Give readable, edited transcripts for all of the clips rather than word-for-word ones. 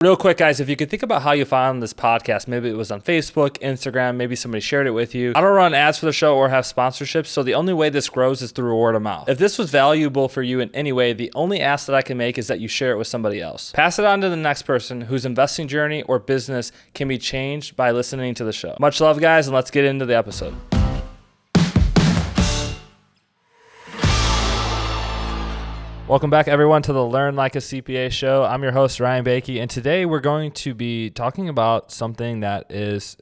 Real quick, guys, if you could think about how you found this podcast, maybe it was on Facebook, Instagram, maybe somebody shared it with you. I don't run ads for the show or have sponsorships, so the only way this grows is through word of mouth. If this was valuable for you in any way, the only ask that I can make is that you share it with somebody else. Pass it on to the next person whose investing journey or business can be changed by listening to the show. Much love, guys, and let's get into the episode. Welcome back, everyone, to the Learn Like a CPA show. I'm your host, Ryan Bakey, and today we're going to be talking about something that is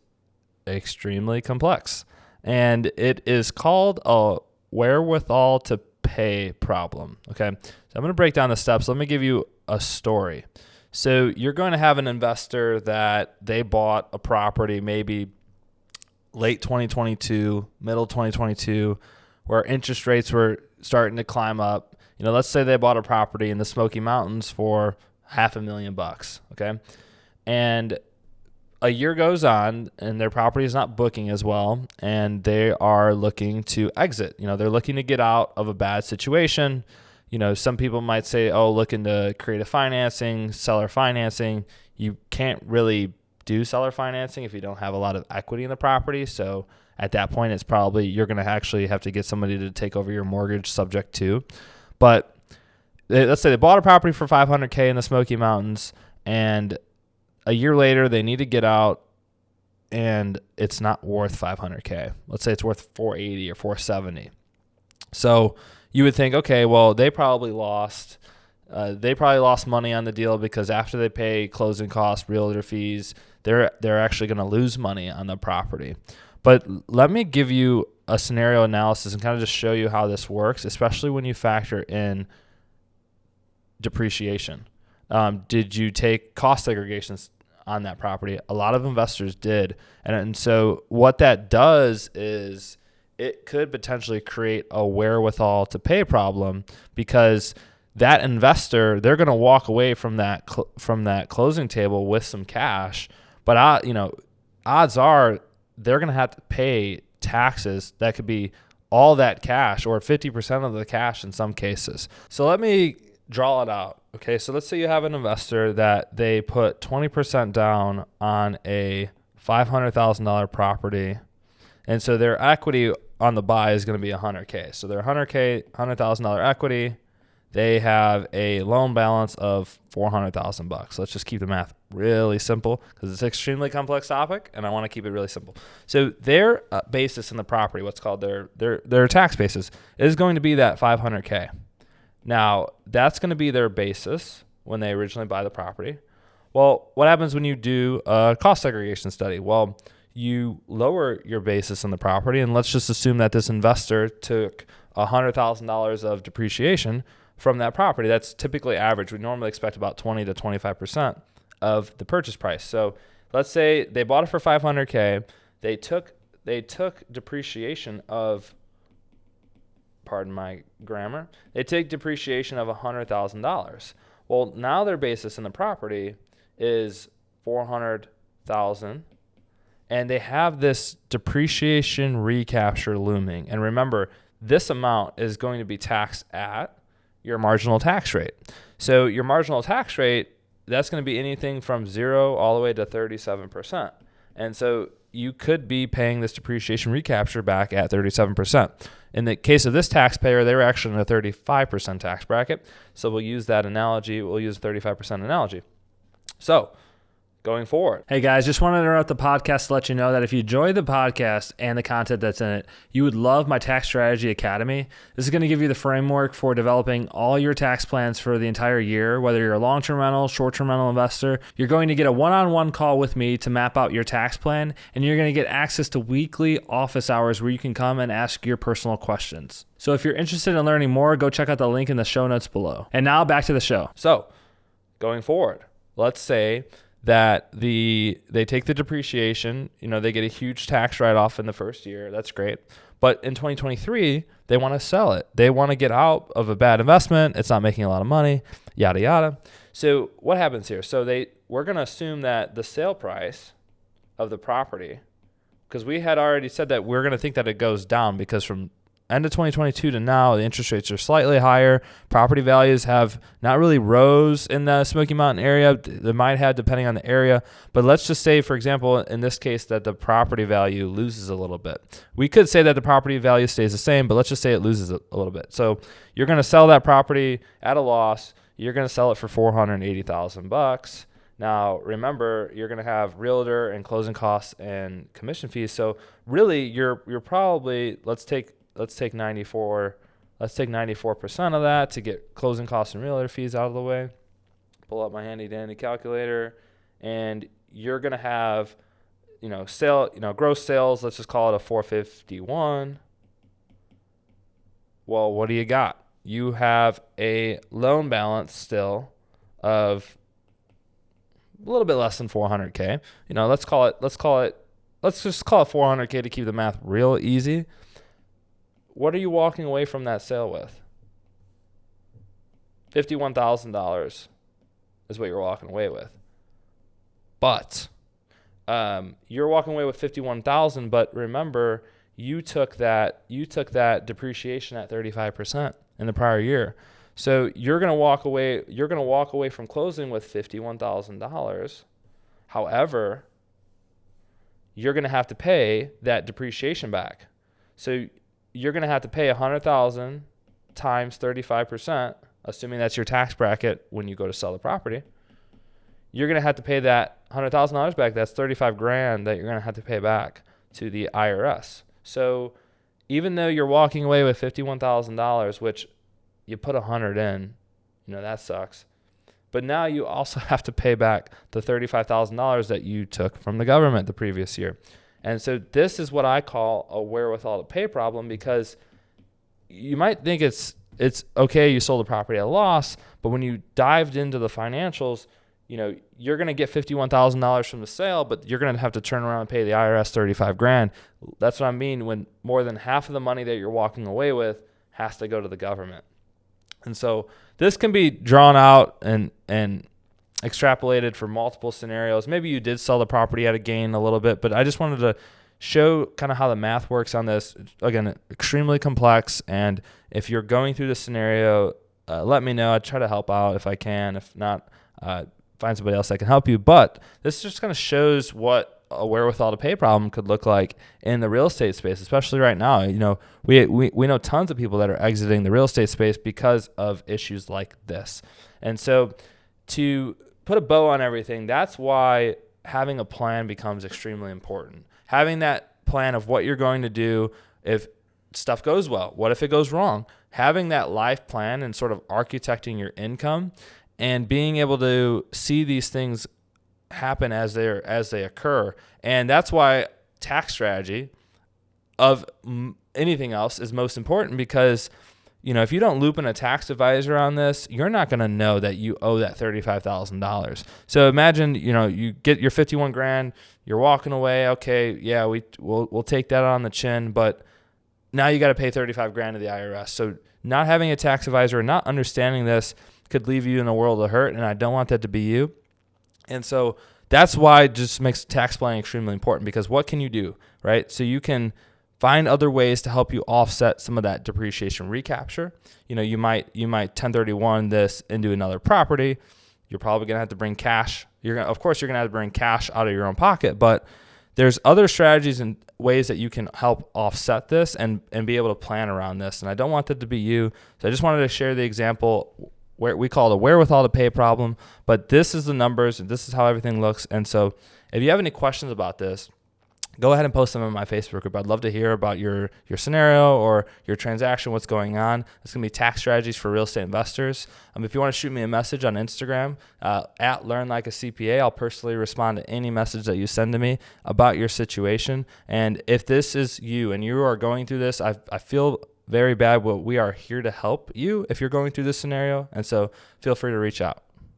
extremely complex, and it is called a wherewithal to pay problem, okay? So I'm going to break down the steps. Let me give you a story. So you're going to have an investor that they bought a property maybe late 2022, middle 2022, where interest rates were starting to climb up. You know, let's say they bought a property in the Smoky Mountains for $500,000, okay? And a year goes on and their property is not booking as well, and they are looking to exit. You know, they're looking to get out of a bad situation. You know, some people might say, oh, looking to creative financing, seller financing. You can't really do seller financing if you don't have a lot of equity in the property. So at that point, it's probably you're going to actually have to get somebody to take over your mortgage subject to. But let's say they bought a property for $500K in the Smoky Mountains, and a year later they need to get out, and it's not worth $500K. Let's say it's worth $480 or $470. So you would think, okay, well they probably lost money on the deal because after they pay closing costs, realtor fees, they're actually going to lose money on the property. But let me give you a scenario analysis and kind of just show you how this works, especially when you factor in depreciation. Did you take cost segregations on that property? A lot of investors did. And so what that does is it could potentially create a wherewithal to pay problem, because that investor, they're going to walk away from that closing table with some cash. But odds are they're going to have to pay taxes that could be all that cash or 50% of the cash in some cases. So let me draw it out. Okay, so let's say you have an investor that they put 20% down on a $500,000 property, and so their equity on the buy is going to be $100K. So their $100,000 equity, they have a loan balance of $400,000. Let's just keep the math really simple because it's an extremely complex topic, and I want to keep it really simple. So their basis in the property, what's called their tax basis, is going to be that $500K. Now, that's going to be their basis when they originally buy the property. Well, what happens when you do a cost segregation study? Well, you lower your basis in the property, and let's just assume that this investor took $100,000 of depreciation from that property. That's typically average. We normally expect about 20 to 25% of the purchase price. So let's say they bought it for $500K. They took depreciation of, pardon my grammar, they take depreciation of $100,000. Well, now their basis in the property is $400,000, and they have this depreciation recapture looming. And remember, this amount is going to be taxed at your marginal tax rate. So your marginal tax rate, that's going to be anything from 0 all the way to 37%. And so you could be paying this depreciation recapture back at 37%. In the case of this taxpayer, they were actually in a 35% tax bracket. So we'll use that analogy. We'll use a 35% analogy. So going forward. Hey guys, just wanted to interrupt the podcast to let you know that if you enjoy the podcast and the content that's in it, you would love my Tax Strategy Academy. This is going to give you the framework for developing all your tax plans for the entire year. Whether you're a long-term rental, short-term rental investor, you're going to get a one-on-one call with me to map out your tax plan, and you're going to get access to weekly office hours where you can come and ask your personal questions. So if you're interested in learning more, go check out the link in the show notes below. And now back to the show. So going forward, let's say that they take the depreciation, they get a huge tax write-off in the first year. That's great. But in 2023, they want to sell it. They want to get out of a bad investment. It's not making a lot of money, yada, yada. So what happens here? So we're going to assume that the sale price of the property, because we had already said that we're going to think that it goes down because from end of 2022 to now, the interest rates are slightly higher. Property values have not really rose in the Smoky Mountain area. They might have depending on the area. But let's just say, for example, in this case, that the property value loses a little bit. We could say that the property value stays the same, but let's just say it loses a little bit. So you're going to sell that property at a loss. You're going to sell it for $480,000. Now, remember, you're going to have realtor and closing costs and commission fees. So really, you're probably, let's take 94% of that to get closing costs and realtor fees out of the way. Pull up my handy dandy calculator, and you're going to have, gross sales, let's just call it a 451. Well, what do you got? You have a loan balance still of a little bit less than 400K. Let's just call it 400K to keep the math real easy. What are you walking away from that sale with? $51,000 is what you're walking away with. But you're walking away with $51,000, but remember, you took that depreciation at 35% in the prior year. So you're going to walk away from closing with $51,000. However, you're going to have to pay that depreciation back. So you're going to have to pay $100,000 times 35%, assuming that's your tax bracket when you go to sell the property. You're going to have to pay that $100,000 back. That's $35,000 that you're going to have to pay back to the IRS. So even though you're walking away with $51,000, which you put 100 in, that sucks. But now you also have to pay back the $35,000 that you took from the government the previous year. And so this is what I call a wherewithal to pay problem, because you might think it's okay, you sold the property at a loss, but when you dived into the financials, you're going to get $51,000 from the sale, but you're going to have to turn around and pay the IRS $35,000. That's what I mean when more than half of the money that you're walking away with has to go to the government. And so this can be drawn out and extrapolated for multiple scenarios. Maybe you did sell the property at a gain a little bit, but I just wanted to show kind of how the math works on this. Again, extremely complex. And if you're going through this scenario, let me know. I try to help out if I can. If not, find somebody else that can help you. But this just kind of shows what a wherewithal to pay problem could look like in the real estate space, especially right now. We know tons of people that are exiting the real estate space because of issues like this. And so to put a bow on everything, that's why having a plan becomes extremely important. Having that plan of what you're going to do if stuff goes well, what if it goes wrong? Having that life plan and sort of architecting your income and being able to see these things happen as they occur. And that's why tax strategy of anything else is most important, because if you don't loop in a tax advisor on this, you're not going to know that you owe that $35,000. So imagine, you get your $51,000, you're walking away. Okay, yeah, we'll take that on the chin, but now you got to pay $35,000 to the IRS. So not having a tax advisor and not understanding this could leave you in a world of hurt, and I don't want that to be you. And so that's why it just makes tax planning extremely important, because what can you do, right? So you can find other ways to help you offset some of that depreciation recapture. You might 1031 this into another property. You're probably going to have to bring cash. Of course, you're going to have to bring cash out of your own pocket, but there's other strategies and ways that you can help offset this and be able to plan around this. And I don't want that to be you. So I just wanted to share the example where we call it a wherewithal to pay problem, but this is the numbers and this is how everything looks. And so if you have any questions about this, go ahead and post them in my Facebook group. I'd love to hear about your scenario or your transaction, what's going on. It's going to be tax strategies for real estate investors. If you want to shoot me a message on Instagram, at Learn Like a CPA, I'll personally respond to any message that you send to me about your situation. And if this is you and you are going through this, I feel very bad, but we are here to help you if you're going through this scenario. And so feel free to reach out.